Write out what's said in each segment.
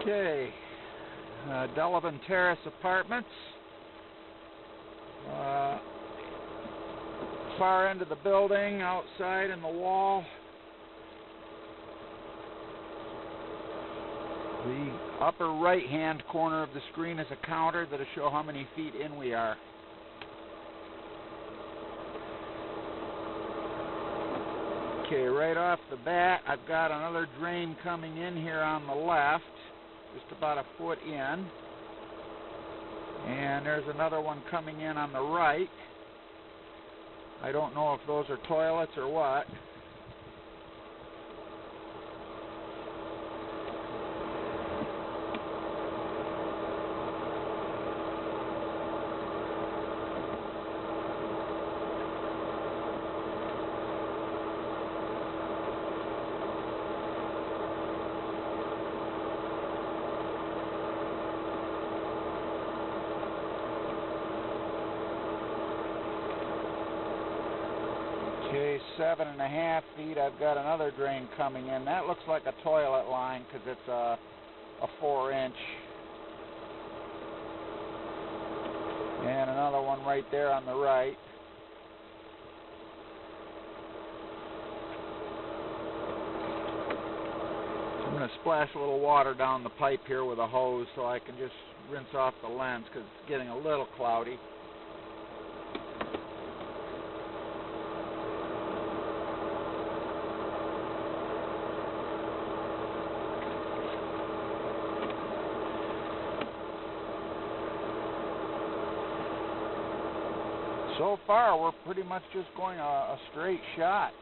Okay, Delevan Terrace Apartments. Far end of the building, outside in the wall. The upper right-hand corner of the screen is a counter that'll show how many feet in we are. Okay, right off the bat, I've got another drain coming in here on the left, just about a foot in. And there's another one coming in on the right. I don't know if those are toilets or what. Okay, 7.5 feet, I've got another drain coming in. That looks like a toilet line because it's a 4-inch. And another one right there on the right. I'm going to splash a little water down the pipe here with a hose so I can just rinse off the lens because it's getting a little cloudy. So far, we're pretty much just going a straight shot.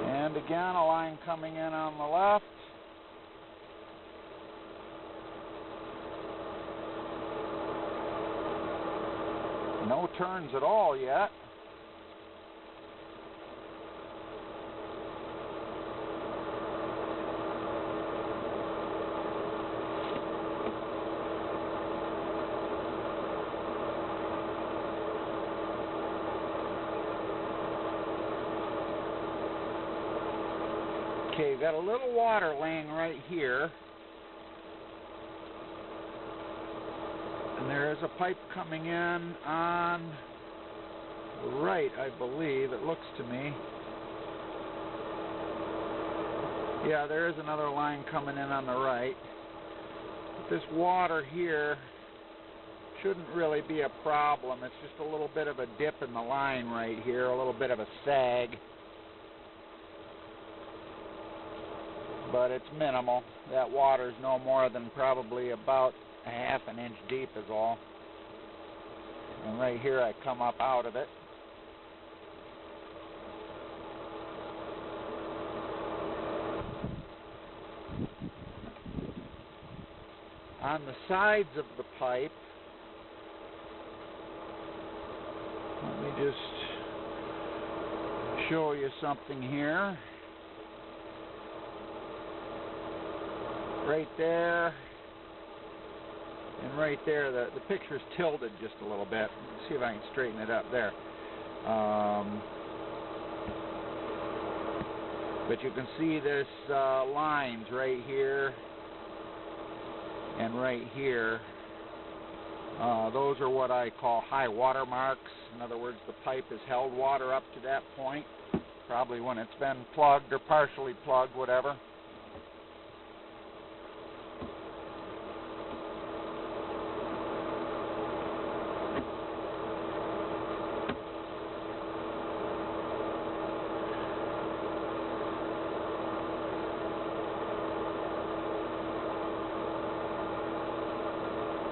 And again, a line coming in on the left. No turns at all yet. Okay, got a little water laying right here. And there is a pipe coming in on the right, I believe. It looks to me. Yeah, there is another line coming in on the right. But this water here shouldn't really be a problem. It's just a little bit of a dip in the line right here, a little bit of a sag. But it's minimal. That water's no more than probably about a half an inch deep is all. And right here I come up out of it. On the sides of the pipe, let me just show you something here. Right there. And right there, the picture's tilted just a little bit. Let's see if I can straighten it up there. But you can see this lines right here and right here. Those are what I call high water marks. In other words, the pipe has held water up to that point, probably when it's been plugged or partially plugged, whatever.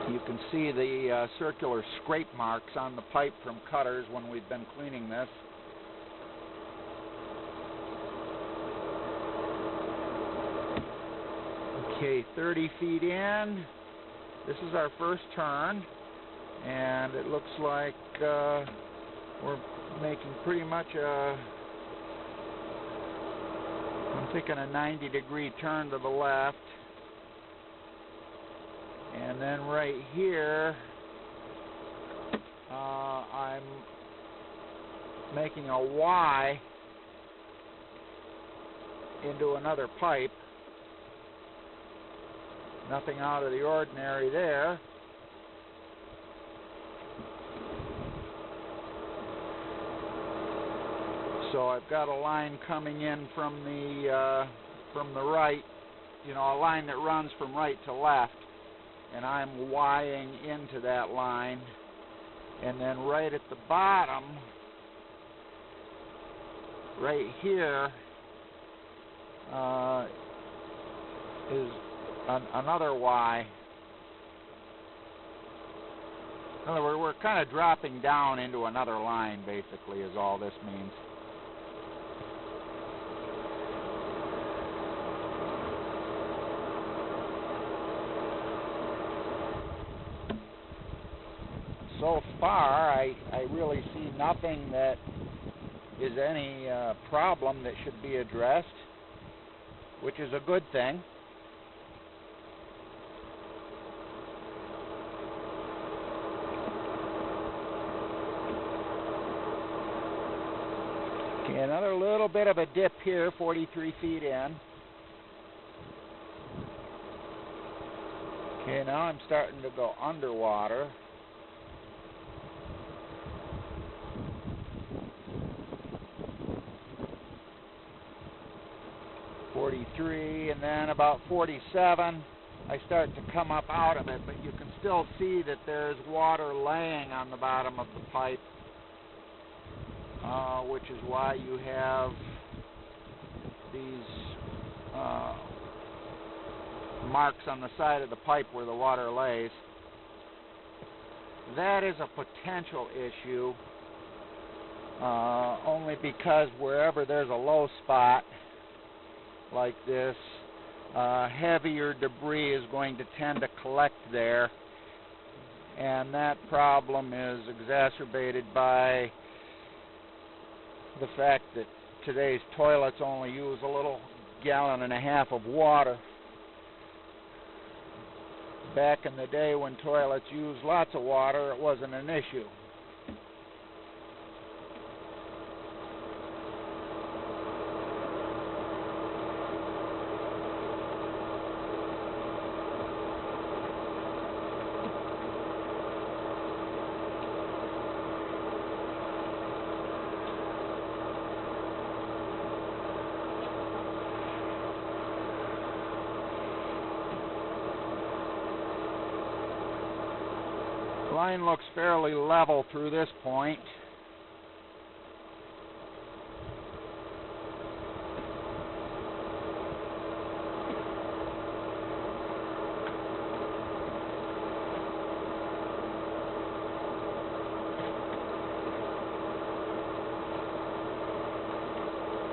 You can see the circular scrape marks on the pipe from cutters when we've been cleaning this. Okay, 30 feet in. This is our first turn, and it looks like we're making pretty much a taking a 90-degree turn to the left. And then right here, I'm making a Y into another pipe. Nothing out of the ordinary there. So I've got a line coming in from the right, you know, a line that runs from right to left, and I'm Y'ing into that line. And then right at the bottom, right here, is another Y. In other words, we're kind of dropping down into another line, basically, is all this means. So far, I really see nothing that is any problem that should be addressed, which is a good thing. Okay, another little bit of a dip here, 43 feet in. Okay, now I'm starting to go underwater. And then about 47, I start to come up out of it, but you can still see that there's water laying on the bottom of the pipe, which is why you have these marks on the side of the pipe where the water lays. That is a potential issue, only because wherever there's a low spot like this, heavier debris is going to tend to collect there, and that problem is exacerbated by the fact that today's toilets only use a little 1.5 gallons of water. Back in the day when toilets used lots of water, it wasn't an issue. Line looks fairly level through this point.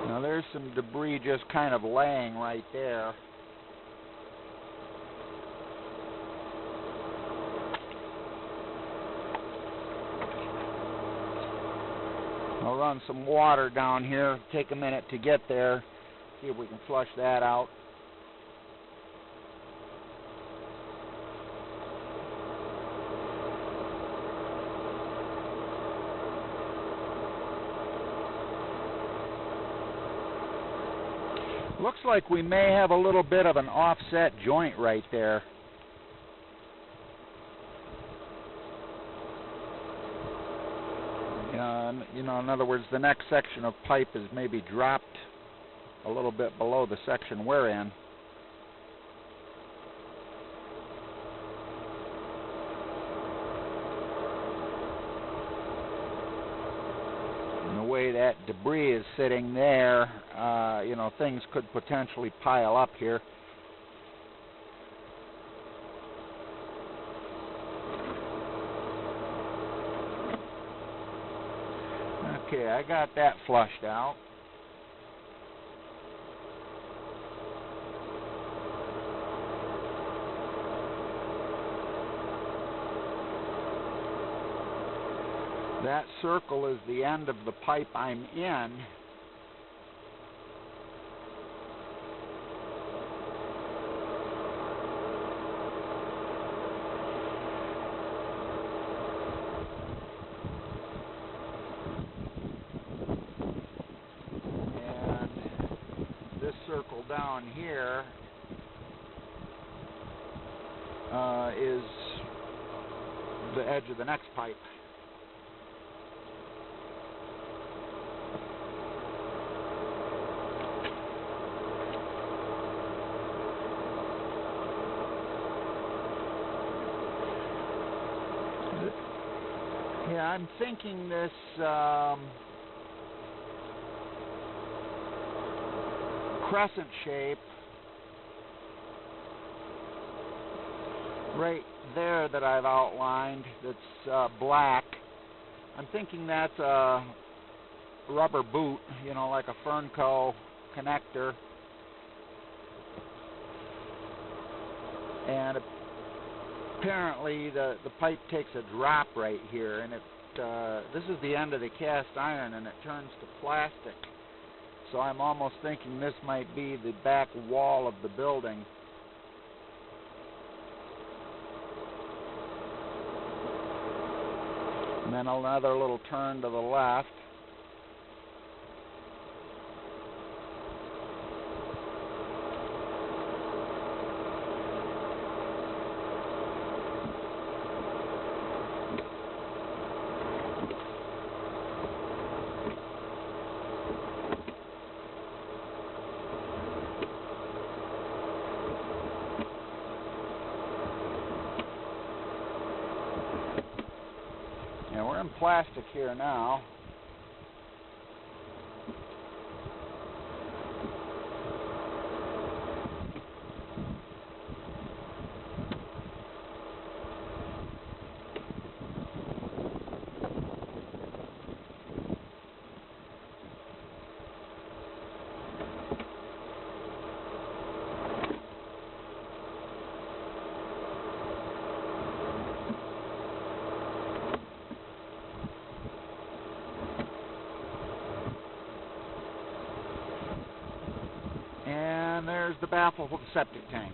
Now there's some debris just kind of laying right there. I'll run some water down here, take a minute to get there, see if we can flush that out. Looks like we may have a little bit of an offset joint right there. You know, in other words, the next section of pipe is maybe dropped a little bit below the section we're in. And the way that debris is sitting there, you know, things could potentially pile up here. Okay, I got that flushed out. That circle is the end of the pipe I'm in. down here is the edge of the next pipe. Yeah, I'm thinking this crescent shape right there that I've outlined that's black, I'm thinking that's a rubber boot, you know, like a Fernco connector. And apparently the pipe takes a drop right here, and this is the end of the cast iron, and it turns to plastic. So I'm almost thinking this might be the back wall of the building. And then another little turn to the left. We're in plastic here now. And there's the baffle for the septic tank.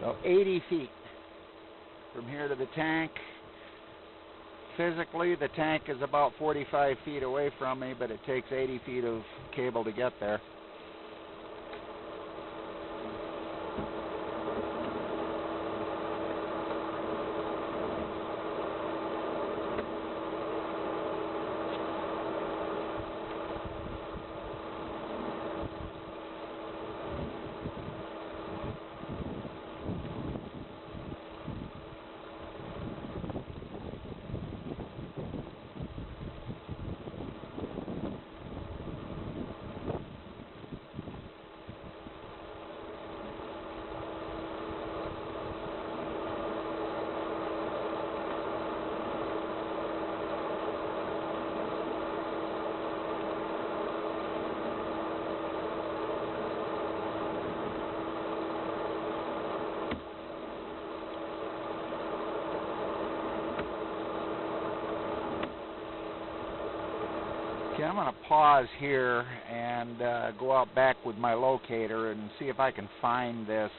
So 80 feet from here to the tank. Physically, the tank is about 45 feet away from me, but it takes 80 feet of cable to get there. Okay, I'm going to pause here and go out back with my locator and see if I can find this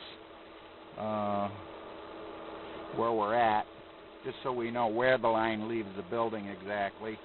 where we're at, just so we know where the line leaves the building exactly.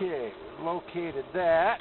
Okay, located that.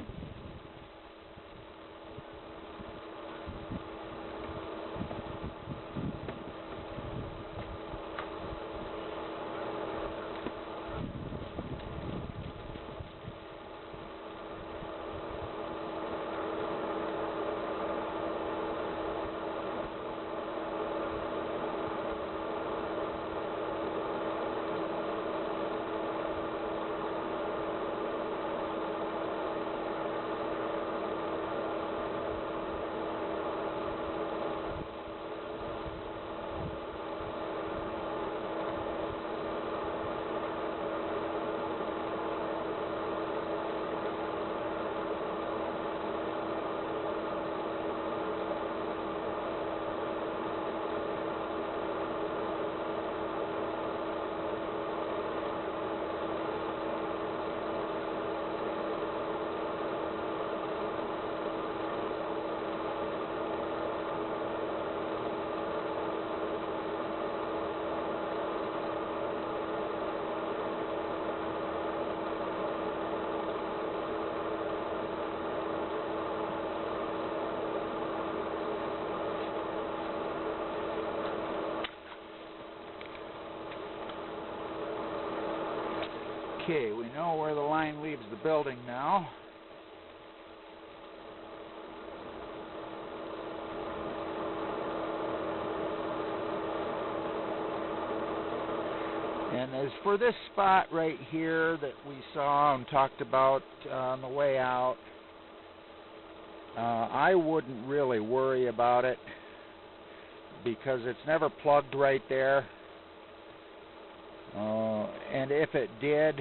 Okay, we know where the line leaves the building now. And as for this spot right here that we saw and talked about on the way out, I wouldn't really worry about it because it's never plugged right there. And if it did,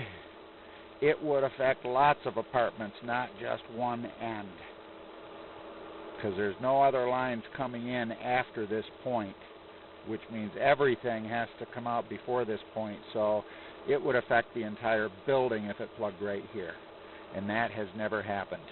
it would affect lots of apartments, not just one end, because there's no other lines coming in after this point, which means everything has to come out before this point. So it would affect the entire building if it plugged right here, and that has never happened.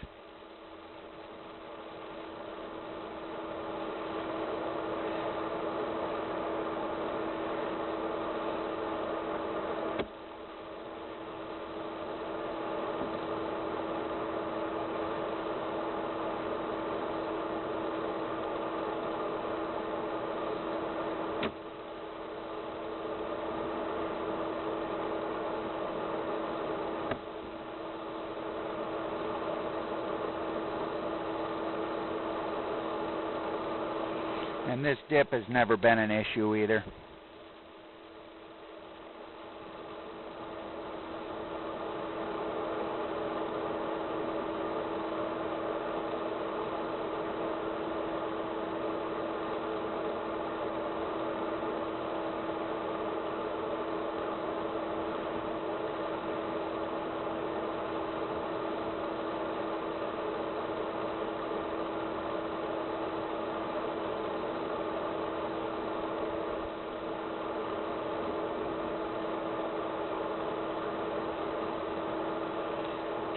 And this dip has never been an issue either.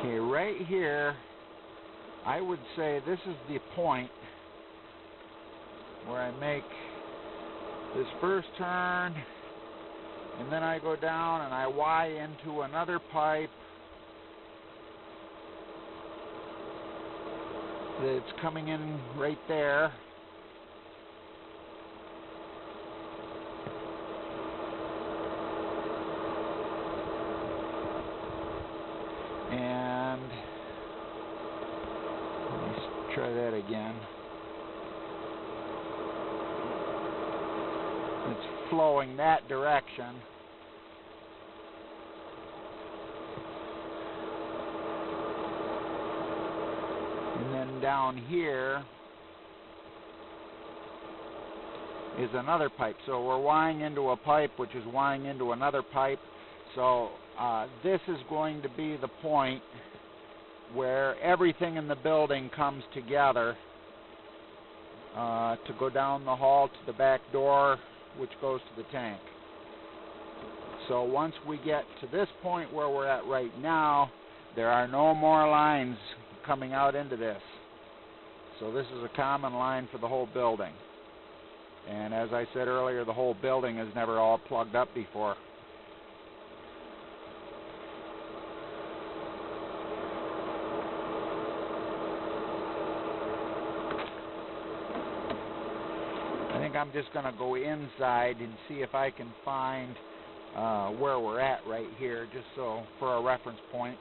Okay, right here, I would say this is the point where I make this first turn, and then I go down and I Y into another pipe that's coming in right there. And let's try that again. It's flowing that direction. And then down here is another pipe. So we're wiring into a pipe, which is wiring into another pipe. So this is going to be the point where everything in the building comes together to go down the hall to the back door, which goes to the tank. So once we get to this point where we're at right now, there are no more lines coming out into this. So this is a common line for the whole building. And as I said earlier, the whole building is never all plugged up before. think I'm just going to go inside and see if I can find where we're at right here, just so for a reference point.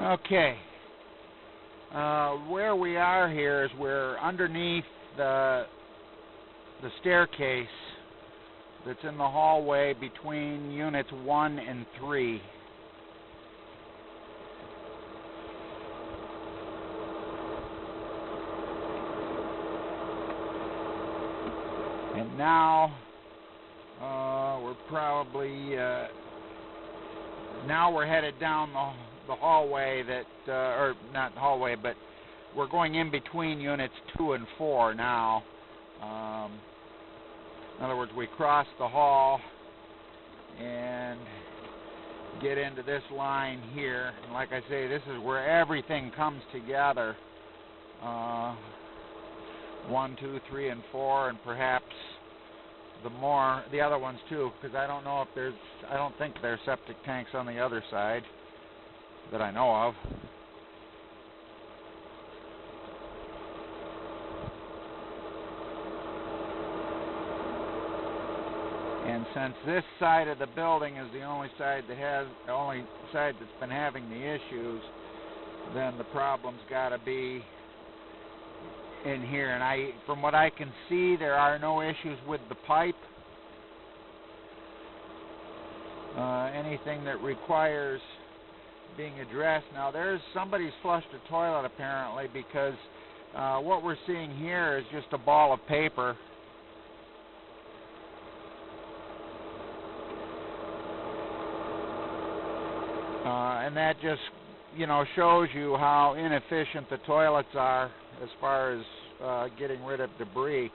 Okay. Where we are here is we're underneath the staircase that's in the hallway between units 1 and 3. And now we're probably now we're headed down the hallway that, or not the hallway, but we're going in between units 2 and 4 now. In other words, we cross the hall and get into this line here. And like I say, this is where everything comes together. 1, 2, 3, and 4, and perhaps the other ones too, because I don't know if I don't think there's septic tanks on the other side that I know of. And since this side of the building is the only side that's been having the issues, then the problem's got to be in here. And from what I can see, there are no issues with the pipe. Anything that requires being addressed. Now, somebody's flushed a toilet apparently, because what we're seeing here is just a ball of paper. And that just, shows you how inefficient the toilets are as far as getting rid of debris.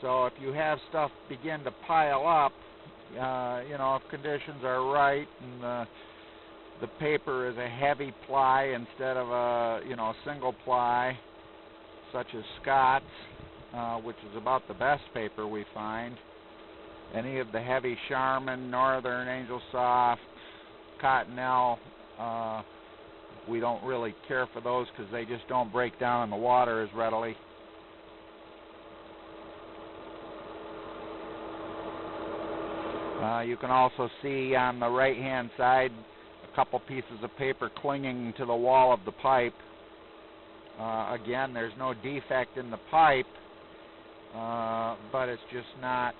So if you have stuff begin to pile up, if conditions are right and the paper is a heavy ply instead of a, single ply, such as Scott's, which is about the best paper we find. Any of the heavy Charmin, Northern, Angel Soft, Cottonelle, we don't really care for those because they just don't break down in the water as readily. You can also see on the right-hand side a couple pieces of paper clinging to the wall of the pipe. Again, there's no defect in the pipe, but it's just not.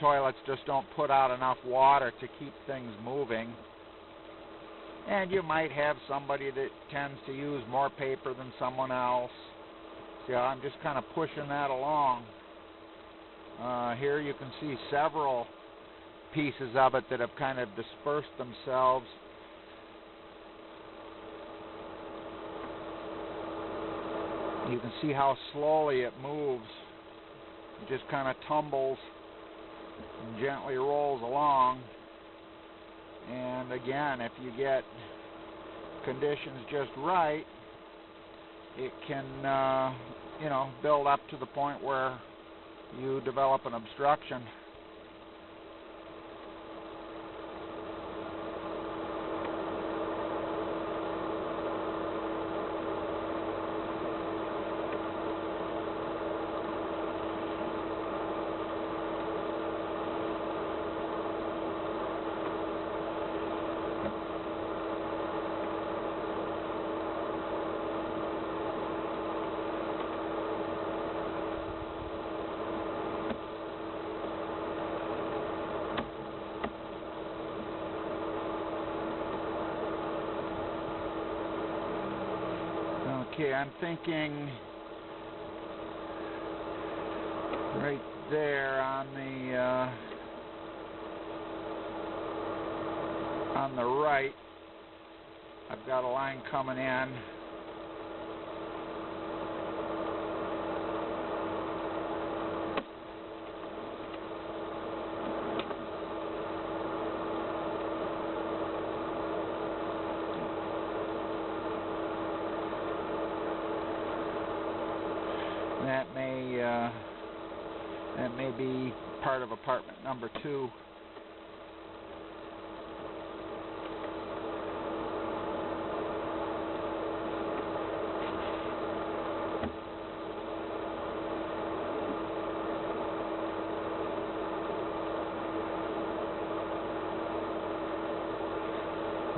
Toilets just don't put out enough water to keep things moving. And you might have somebody that tends to use more paper than someone else. So I'm just kind of pushing that along. Here you can see several pieces of it that have kind of dispersed themselves. You can see how slowly it moves. It just kind of tumbles and gently rolls along. And again, if you get conditions just right, it can build up to the point where you develop an obstruction. Okay, I'm thinking right there on the right, I've got a line coming in. That may be part of apartment number 2.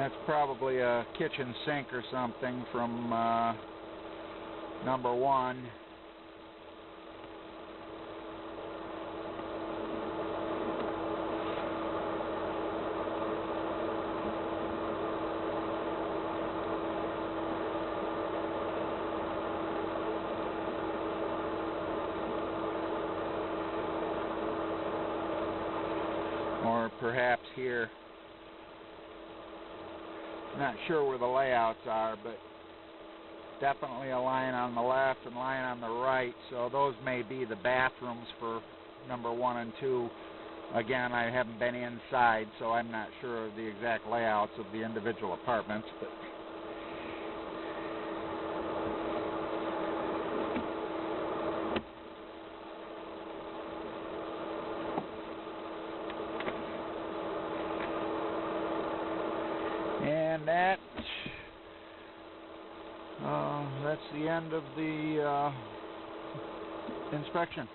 That's probably a kitchen sink or something from number 1. Or perhaps here. Not sure where the layouts are, but definitely a line on the left and line on the right, so those may be the bathrooms for number 1 and 2. Again, I haven't been inside, so I'm not sure of the exact layouts of the individual apartments, but and that's the end of the inspection.